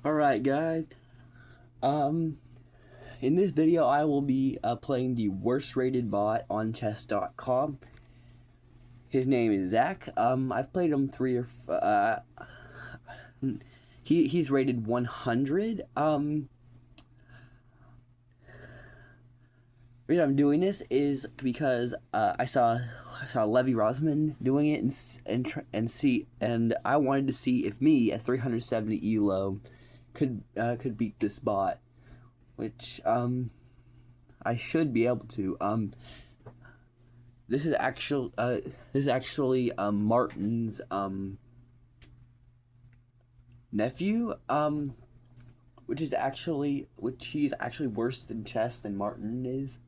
Alright guys, in this video I will be playing the worst rated bot on chess.com. His name is Zach. I've played him he's rated 100. The reason I'm doing this is because I saw Levy Rosman doing it and I wanted to see if me at 370 elo could beat this bot, which I should be able to. This is actually Martin's nephew, which he's actually worse in chess than Martin is,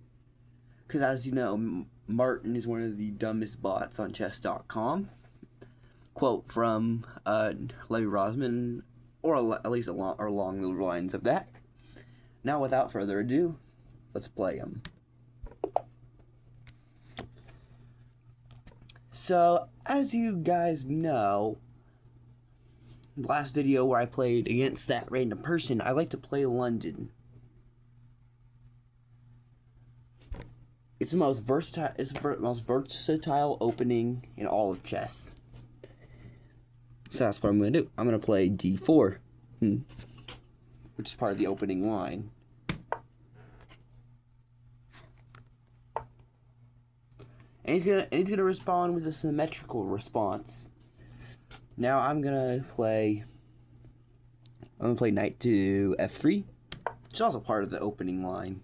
because as you know, Martin is one of the dumbest bots on chess.com. Quote from Levy Rosman, or at least along the lines of that. Now, without further ado, let's play him. So, as you guys know, the last video where I played against that random person, I like to play London. It's the most versatile opening in all of chess. So that's what I'm going to do. I'm going to play d4, which is part of the opening line. And he's gonna respond with a symmetrical response. Now I'm gonna play knight to f3, which is also part of the opening line.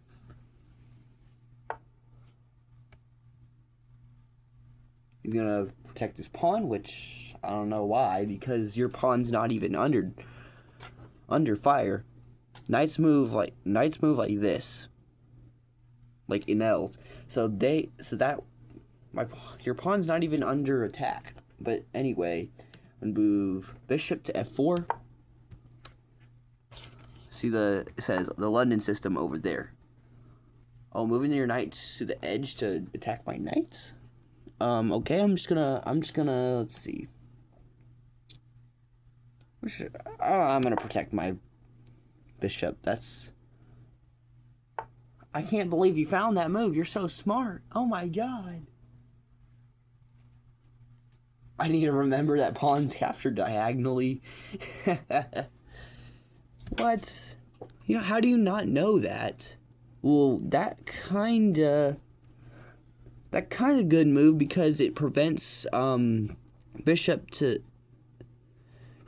He's gonna protect his pawn, which I don't know why, because your pawn's not even under fire. Knights move like this, like in L's. Your pawn's not even under attack. But anyway, I'm gonna move bishop to f4. See it says the London system over there. Oh, moving your knights to the edge to attack my knights. Okay, I'm just gonna let's see. I'm gonna protect my bishop. I can't believe you found that move. You're so smart. Oh my god. I need to remember that pawns captured diagonally. What? How do you not know that? Well, that kinda good move, because it prevents bishop to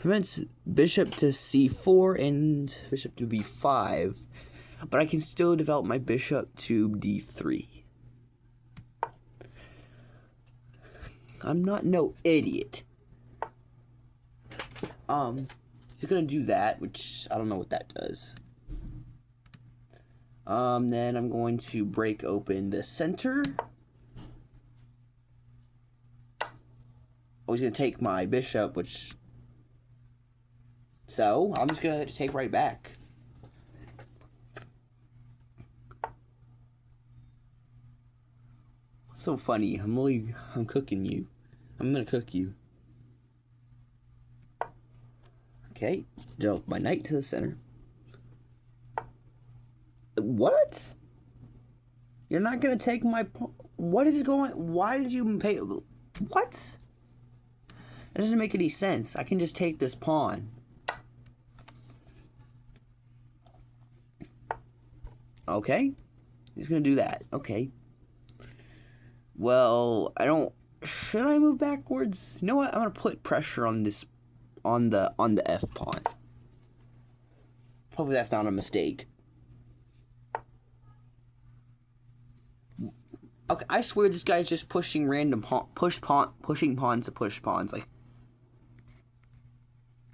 c4 and bishop to b5, but I can still develop my bishop to d3. I'm not no idiot. He's gonna do that, which I don't know what that does. Then I'm going to break open the center. Oh, he's gonna take my bishop, so I'm just gonna take right back. So funny. I'm cooking you. I'm gonna cook you. Okay, develop my knight to the center. What? You're not gonna take my pawn? What is going? Why did you pay? What? That doesn't make any sense. I can just take this pawn. Okay, he's gonna do that. Okay. Well, should I move backwards? You know what? I'm gonna put pressure on this, on the f pawn. Hopefully that's not a mistake. Okay, I swear this guy's just pushing random pushing pawns to push pawns. Like,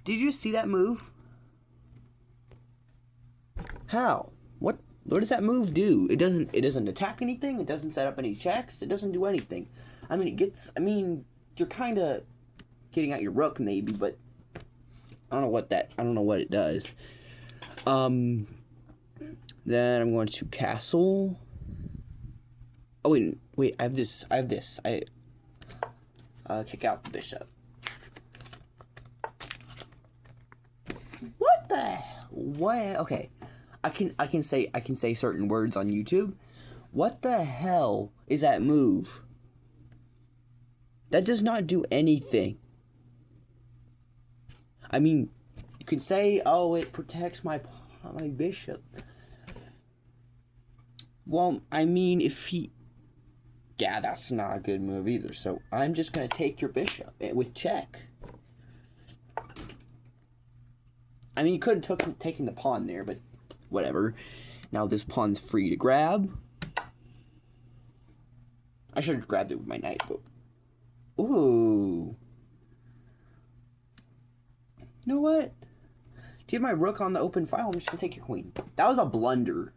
did you see that move? How? What does that move do? It doesn't attack anything. It doesn't set up any checks. It doesn't do anything. I mean, you're kind of getting out your rook maybe, but I don't know what it does. Then I'm going to castle. Oh wait, I have this. Kick out the bishop. What the hell? What? Okay, I can say certain words on YouTube. What the hell is that move? That does not do anything. I mean, you could say, oh, it protects my bishop. Well, I mean, if he... Yeah, that's not a good move either. So I'm just going to take your bishop with check. I mean, you could have taken the pawn there, but whatever. Now this pawn's free to grab. I should have grabbed it with my knight, but... Ooh. You know what? Give my rook on the open file. I'm just going to take your queen. That was a blunder.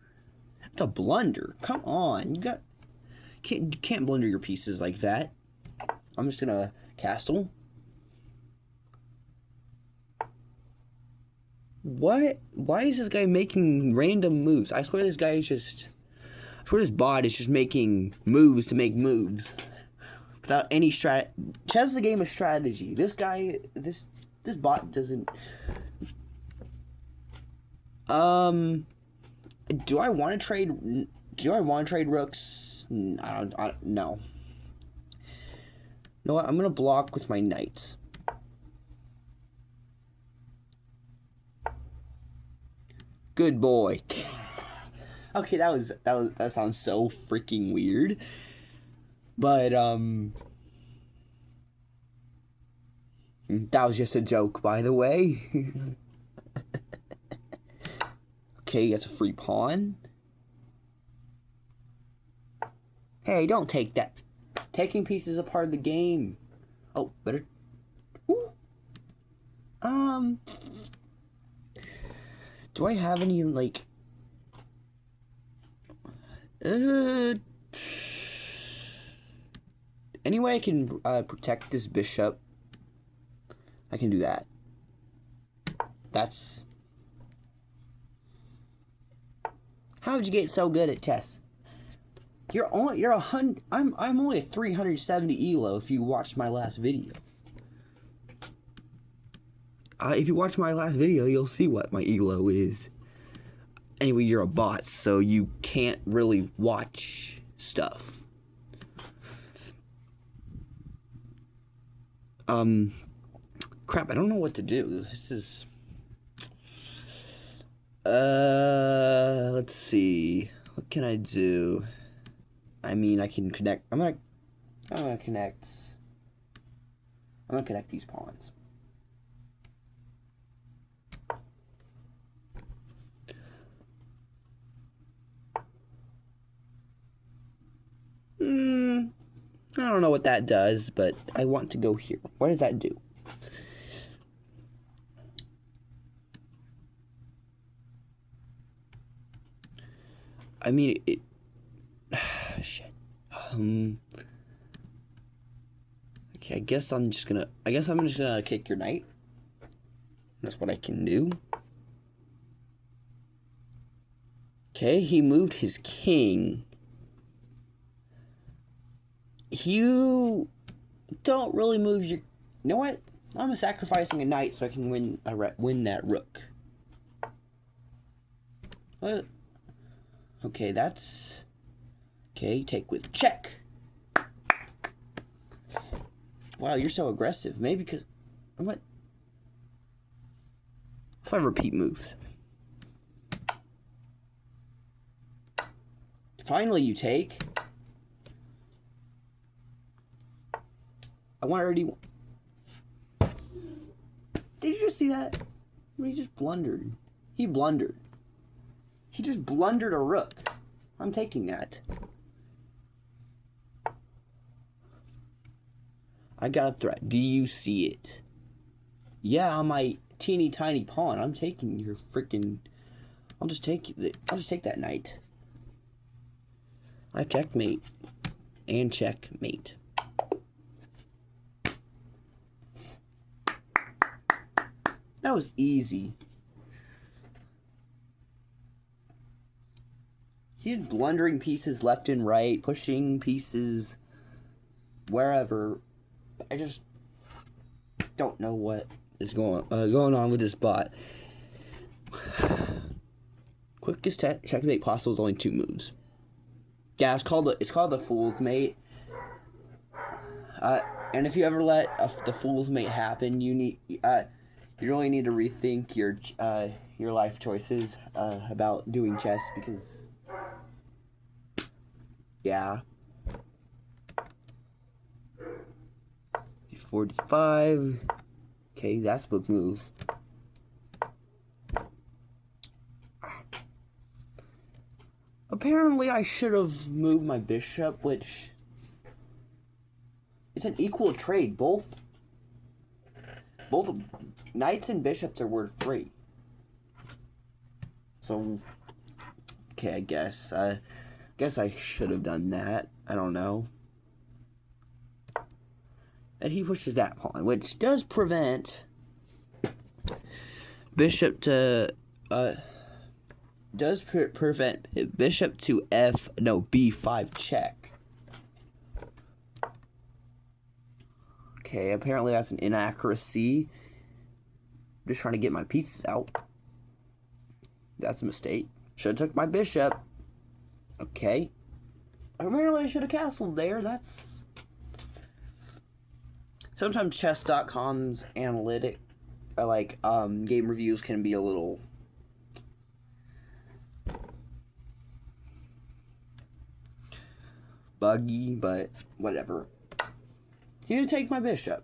That's a blunder. Come on. You can't blunder your pieces like that. I'm just going to castle. What? Why is this guy making random moves? I swear this guy is just... I swear this bot is just making moves to make moves. Without any strat... Chess is a game of strategy. This guy... This bot doesn't... Do I want to trade rooks? I don't no. You know what? I'm going to block with my knights. Good boy. Okay, that sounds so freaking weird. But that was just a joke, by the way. Okay, that's a free pawn. Hey, don't take that. Taking pieces is a part of the game. Oh, better. Ooh. Do I have any, like... Any way I can protect this bishop? I can do that. That's... How would you get so good at chess? You're 100. I'm only a 370 elo. If you watched my last video. If you watch my last video, you'll see what my elo is. Anyway, you're a bot, so you can't really watch stuff. Crap, I don't know what to do. This is... let's see. What can I do? I mean, I can connect... I'm gonna connect these pawns. I don't know what that does, but I want to go here. What does that do? I mean, it... Shit. Okay, I guess I'm just gonna kick your knight. That's what I can do. Okay, he moved his king. You don't really move your... You know what? I'm sacrificing a knight so I can win that rook. What? Okay, that's... Okay, take with check. Wow, you're so aggressive. Maybe because... What? If I repeat moves. Finally, you take... I want already... Did you just see that? He just blundered. He blundered. He just blundered a rook. I'm taking that. I got a threat. Do you see it? Yeah, on my teeny tiny pawn. I'm taking your freaking... I'll just take that knight. I checkmate. And checkmate. That was easy. He's blundering pieces left and right, pushing pieces wherever. I just don't know what is going on with this bot. Quickest checkmate possible is only 2 moves. Yeah, it's called the Fool's Mate. And if you ever let the Fool's Mate happen, you really need to rethink your life choices about doing chess, because yeah. 45. Okay, that's a book move. Apparently, I should have moved my bishop, which it's an equal trade. Both knights and bishops are worth 3. So, okay, I guess I should have done that. I don't know. And he pushes that pawn, which does prevent bishop to prevent bishop to b5 check. Okay, apparently that's an inaccuracy. I'm just trying to get my pieces out. That's a mistake. Should have took my bishop. Okay. Apparently I should have castled there. That's... Sometimes chess.com's analytic, game reviews can be a little... buggy, but whatever. He didn't take my bishop,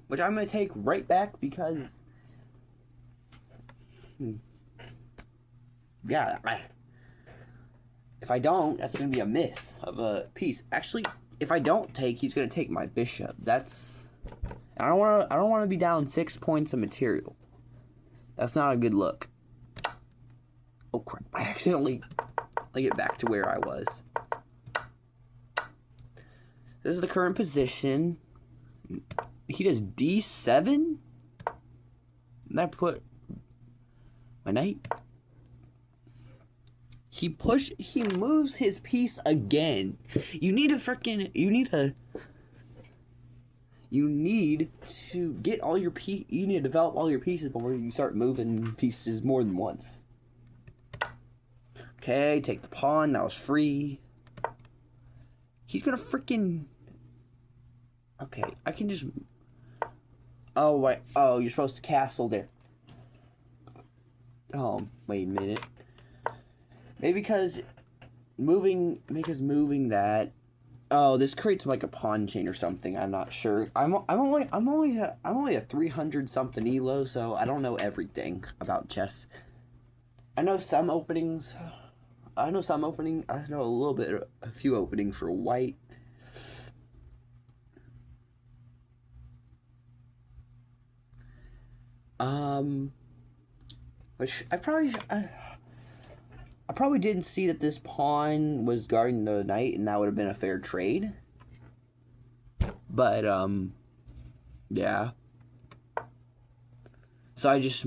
which I'm going to take right back because... Yeah, if I don't, that's going to be a miss of a piece. Actually, if I don't take, he's going to take my bishop. That's... I don't want to be down 6 points of material. That's not a good look. Oh crap! I accidentally get back to where I was. This is the current position. He does d7. And I put my knight. He moves his piece again. You need to get all your you need to develop all your pieces before you start moving pieces more than once. Okay, take the pawn. That was free. He's gonna freaking... Okay, I can just... Oh, wait. Oh, you're supposed to castle there. Oh, wait a minute. Maybe because moving that... Oh, this creates like a pawn chain or something. I'm not sure. I'm only a 300 something elo, so I don't know everything about chess. I know some openings. I know a few openings for white. Which I probably didn't see that this pawn was guarding the knight, and that would have been a fair trade. But, yeah. So I just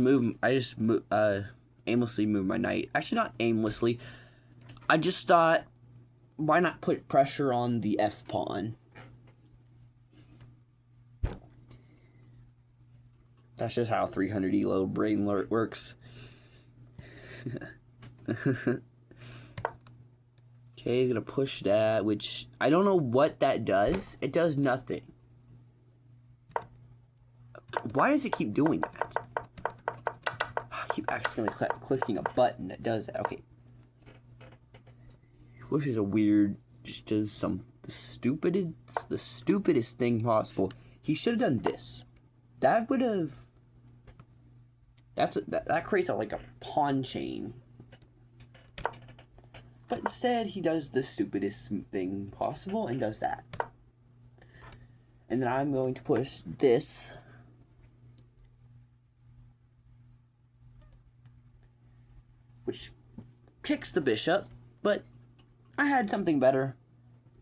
aimlessly moved my knight. Actually, not aimlessly. I just thought, why not put pressure on the F pawn? That's just how 300 elo brain works. Okay, gonna push that, which I don't know what that does. It does nothing. Why does it keep doing that? I keep accidentally clicking a button that does that. Okay. Which is a weird, just does the stupidest thing possible. He should have done this. That would have... That creates like a pawn chain. But instead, he does the stupidest thing possible and does that. And then I'm going to push this. Which kicks the bishop, but I had something better.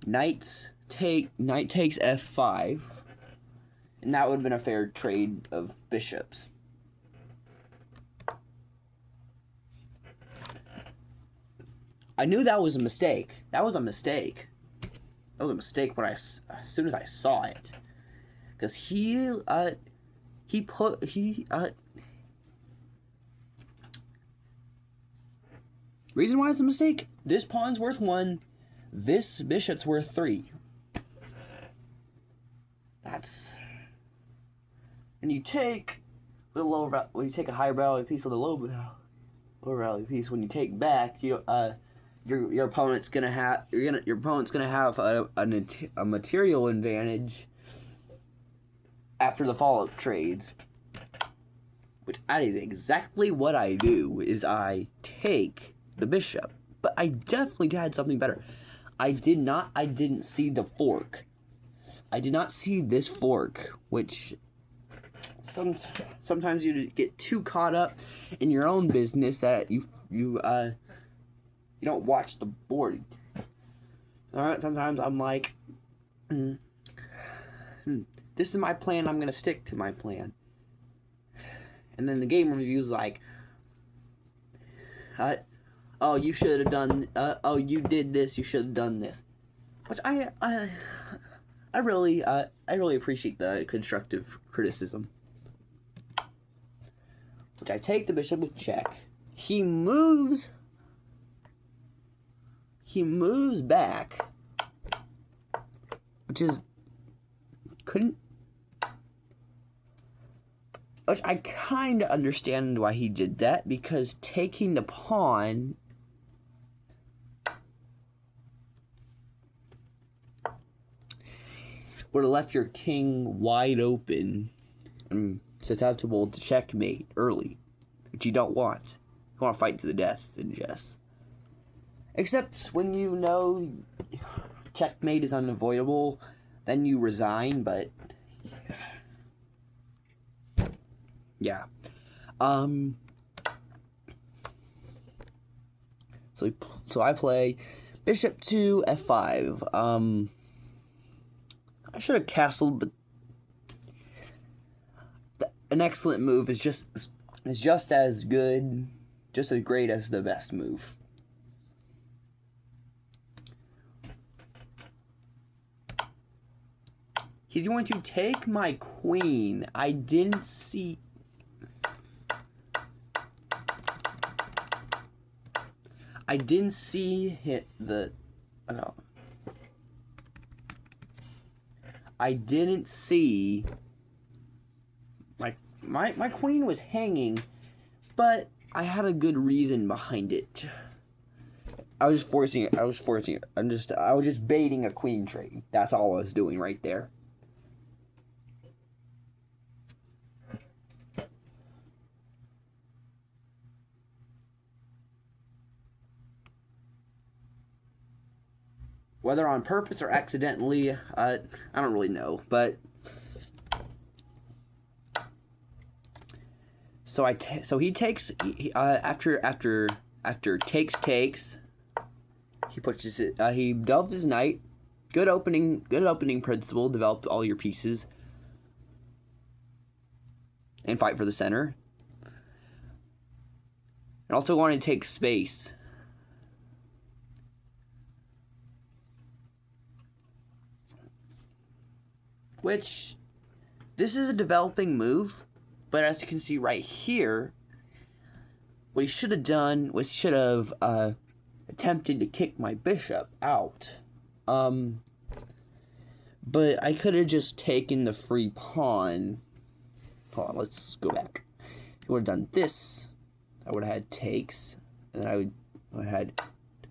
Knight takes f5. And that would have been a fair trade of bishops. I knew that was a mistake. That was a mistake when as soon as I saw it. Because Reason why it's a mistake, this pawn's worth 1, this bishop's worth 3. That's... And you take the when you take a high value piece of the low value piece, when you take back, your opponent's gonna have a material advantage after the follow-up trades. Which that is exactly what I do, is I take the bishop. But I definitely had something better. I didn't see the fork. I did not see this fork, which sometimes you get too caught up in your own business that you don't watch the board. Alright, sometimes I'm like, this is my plan, I'm gonna stick to my plan. And then the game review's like, oh, you should have done, oh, you did this, you should have done this. Which I really appreciate the constructive criticism. Which I take the bishop with check. He moves back, which I kind of understand why he did that, because taking the pawn would have left your king wide open and susceptible to checkmate early, which you don't want. You want to fight to the death in chess. Except when you know checkmate is unavoidable, then you resign, but yeah. So I play bishop to f5. I should have castled, but an excellent move is just as good, just as great as the best move. He's going to take my queen. I didn't see... hit the... Oh. I didn't see... My queen was hanging, but I had a good reason behind it. I was forcing it. I was just baiting a queen trade. That's all I was doing right there. Whether on purpose or accidentally, I don't really know. But so he takes after takes. He pushes it. He delved his knight. Good opening principle. Develop all your pieces and fight for the center. And also wanted to take space. Which, this is a developing move, but as you can see right here, what he should have done was attempted to kick my bishop out. But I could have just taken the free pawn. Hold on, let's go back. If I would have done this, I would have had takes, and then and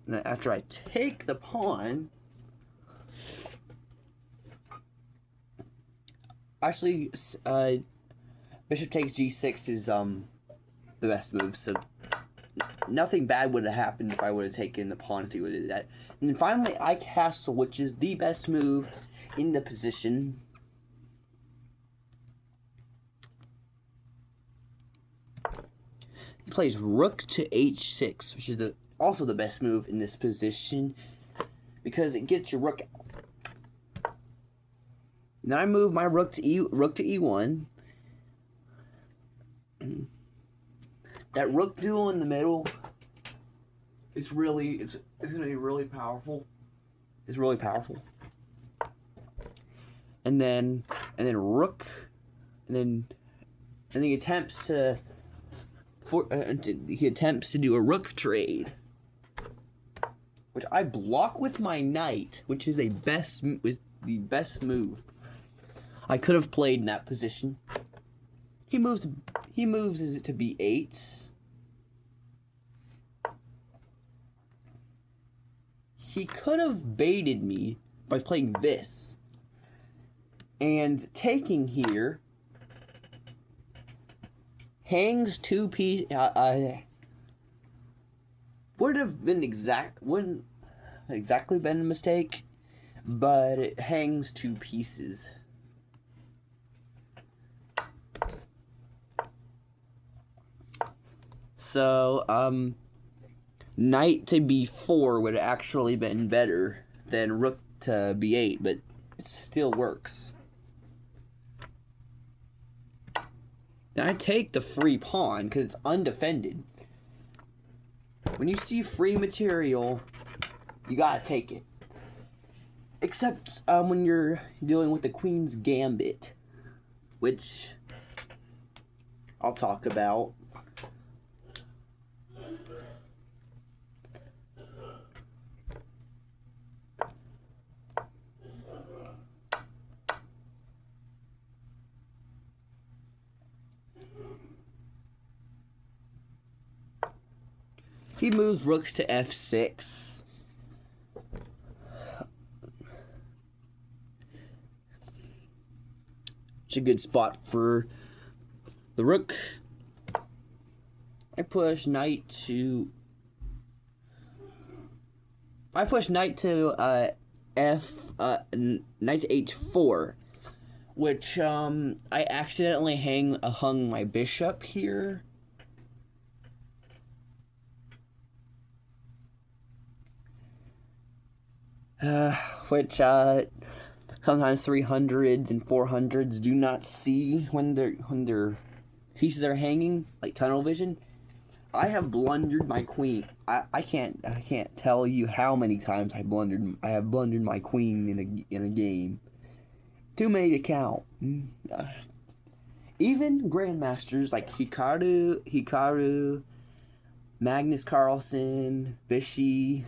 then after I take the pawn, actually, bishop takes g6 is the best move, so nothing bad would have happened if I would have taken the pawn if he would have did that. And then finally, I castle, which is the best move in the position. He plays rook to h6, which is also the best move in this position, because it gets your rook out. Then I move my rook to e1. That rook duel in the middle is really it's gonna be really powerful. It's really powerful. And then rook, and then he attempts to do a rook trade. which I block with my knight, which is the best move. I could have played in that position. He moves it to b8. He could have baited me by playing this and taking here. Hangs 2 pieces. Would have been wouldn't exactly been a mistake, but it hangs 2 pieces. So, knight to b4 would have actually been better than rook to b8, but it still works. Then I take the free pawn because it's undefended. When you see free material, you gotta take it. Except when you're dealing with the Queen's Gambit, which I'll talk about. He moves rook to f6. It's a good spot for the rook. I push knight to knight to h4, which I accidentally hung my bishop here. Which sometimes 300s and 400s do not see when their pieces are hanging, like tunnel vision. I have blundered my queen. I can't tell you how many times I have blundered my queen in a game. Too many to count. Even grandmasters like Hikaru, Magnus Carlsen, Vichy.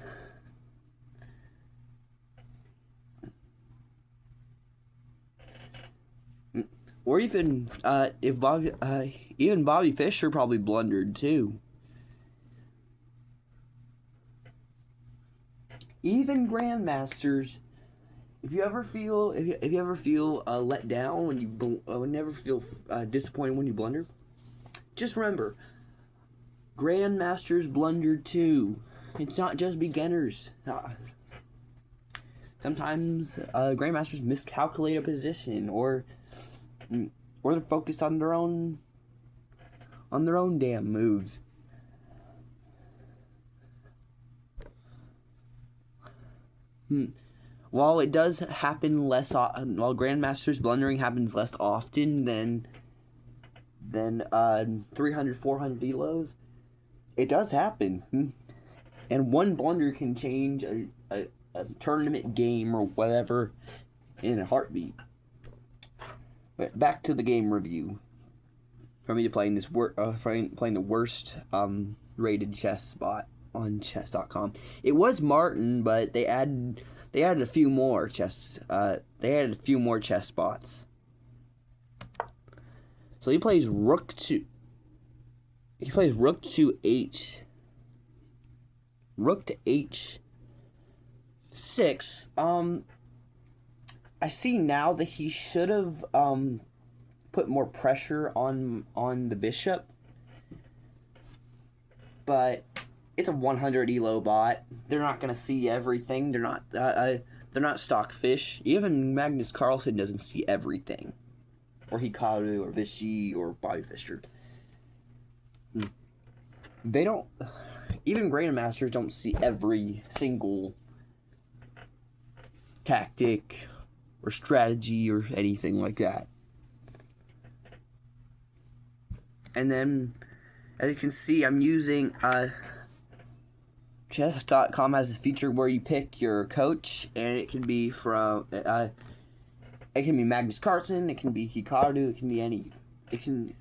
Or even even Bobby Fischer probably blundered too. Even grandmasters, if you ever feel let down when you never feel disappointed when you blunder, just remember, grandmasters blunder too. It's not just beginners. Sometimes grandmasters miscalculate a position, or they're focused on their own damn moves. While it does happen less, while grandmasters blundering happens less often than 300, 400 elos, it does happen, and one blunder can change a tournament game or whatever in a heartbeat. But back to the game review. For me to playing playing the worst rated chess spot on chess.com. It was Martin, but they added a few more chess spots. So he plays rook to h6. I see now that he should have put more pressure on the bishop, but it's a 100 elo bot. They're not gonna see everything. They're not stock fish. Even Magnus Carlsen doesn't see everything, or Hikaru, or Vichy, or Bobby Fischer. They don't. Even grandmasters don't see every single tactic or strategy or anything like that. And then, as you can see, I'm using chess.com has a feature where you pick your coach, and it can be from it can be Magnus Carlsen, it can be Hikaru, it can be any, it can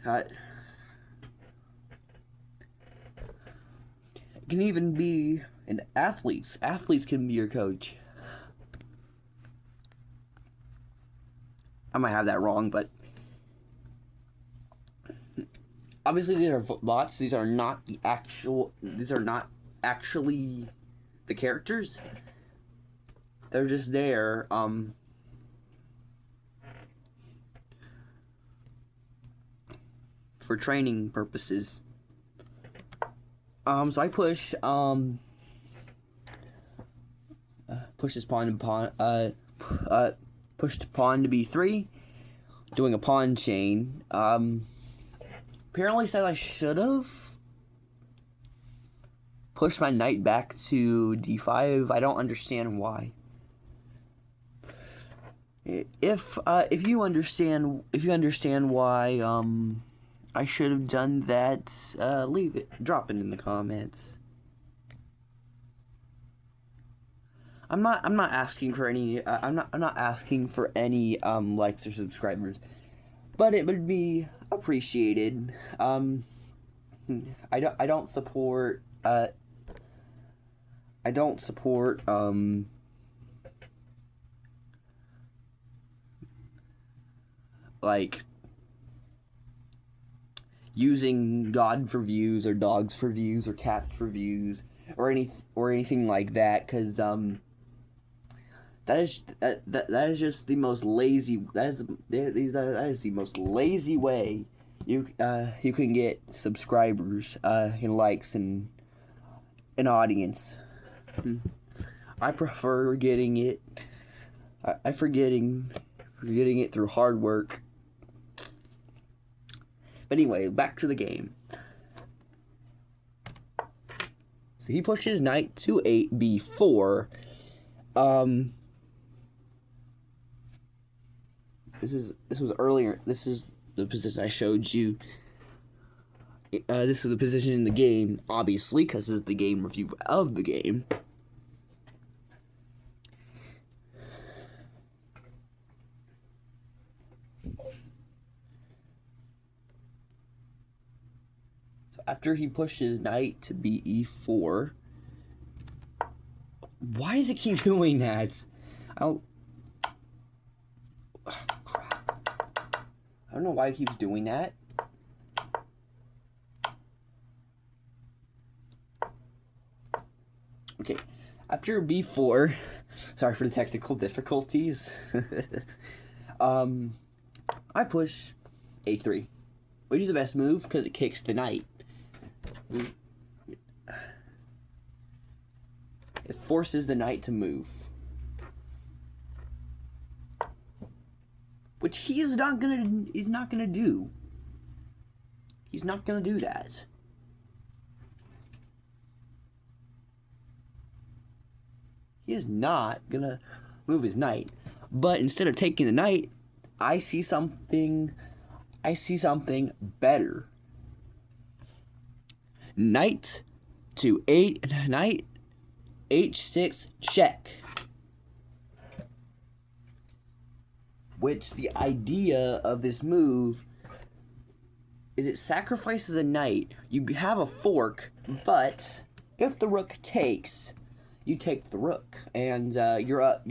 even be And athletes can be your coach. I might have that wrong, but obviously these are bots. These are not actually the characters. They're just there for training purposes. So I push this pawn pushed pawn to b3, doing a pawn chain. Apparently said I should have pushed my knight back to d5. I don't understand why. If you understand why I should have done that, drop it in the comments. I'm not asking for any I'm not asking for any likes or subscribers, but it would be appreciated. I don't support like using God for views or dogs for views or cats for views or anything like that, because that is just the most lazy. That is the most lazy way you can get subscribers and likes and an audience. I prefer getting it. I forgetting it through hard work. But anyway, back to the game. So he pushes knight to 8b4. This was earlier. This is the position I showed you. This is the position in the game, obviously, because this is the game review of the game. So after he pushes knight to be4, why does it keep doing that? Crap. I don't know why it keeps doing that. Okay, after b4, sorry for the technical difficulties. I push a3, which is the best move because it kicks the knight. It forces the knight to move, which he's not gonna do. He's not gonna do that. He is not gonna move his knight. But instead of taking the knight, I see something better. Knight to knight h6 check. Which the idea of this move is it sacrifices a knight. You have a fork, but if the rook takes, you take the rook, and you're up.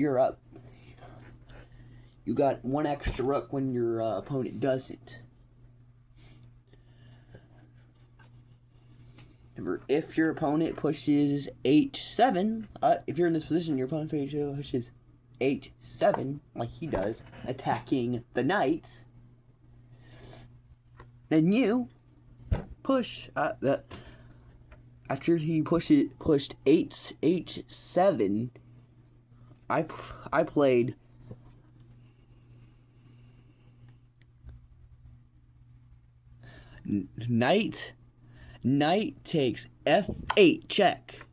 You got one extra rook when your opponent doesn't. If your opponent pushes h7, if you're in this position, your opponent pushes h7, like he does, attacking the knight, then you push after he pushed h7, I played knight takes f8 check,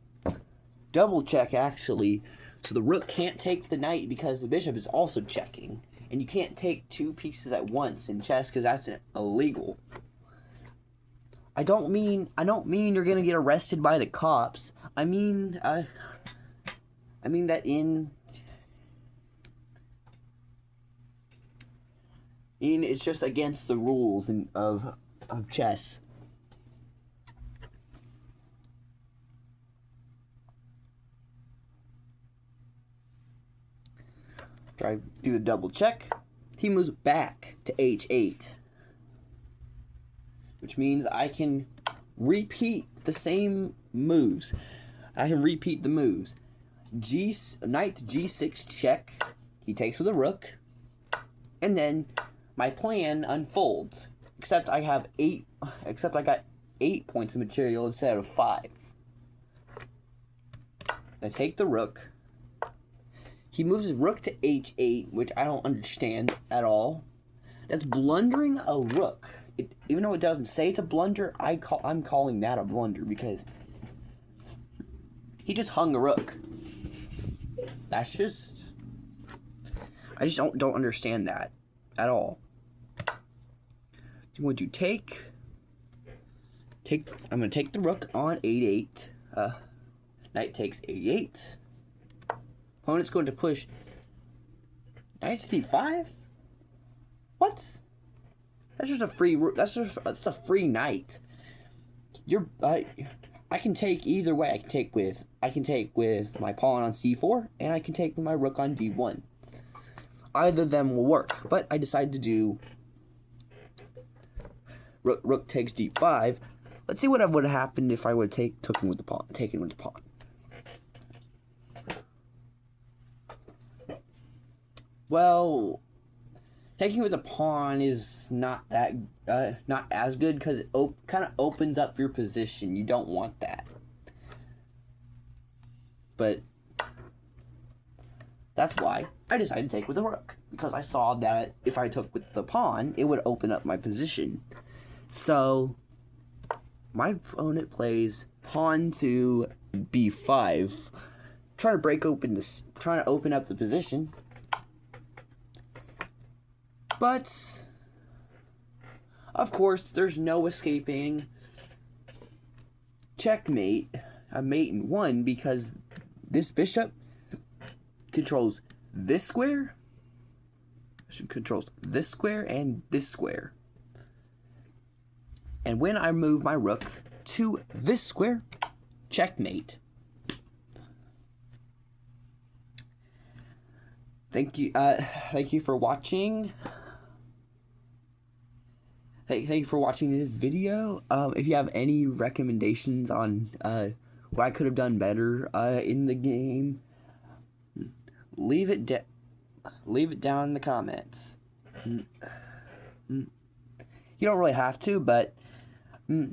double check actually, so the rook can't take the knight because the bishop is also checking, and you can't take two pieces at once in chess because that's illegal. I don't mean you're gonna get arrested by the cops. I mean that it's just against the rules of chess. After I do the double check, he moves back to h8. Which means I can repeat the same moves. I can repeat the moves. Knight g6 check. He takes with a rook. And then my plan unfolds. Except I got 8 points of material instead of 5. I take the rook. He moves his rook to h8, which I don't understand at all. That's blundering a rook. Even though it doesn't say it's a blunder, I'm calling that a blunder because he just hung a rook. That's just... I just don't understand that at all. I'm going to take... I'm going to take the rook on 8-8. Knight takes 8-8. Opponent's going to push knight to d5? What? That's just a free... That's a free knight. I can take either way. I can take with my pawn on c4, and I can take with my rook on d1. Either of them will work, but I decided to do rook takes d5. Let's see what would have happened if I would have taken with the pawn. Well, taking with the pawn is not as good because it kind of opens up your position. You don't want that. But that's why I decided to take with the rook, because I saw that if I took with the pawn, it would open up my position. So my opponent plays pawn to b5, trying to open up the position. But of course, there's no escaping checkmate, a mate in one, because this bishop controls this square, and this square. And when I move my rook to this square, checkmate. Thank you for watching. Thank you for watching this video. If you have any recommendations on what I could have done better in the game, leave it down in the comments. You don't really have to, but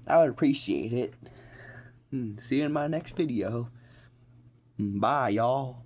I would appreciate it. See you in my next video. Bye, y'all.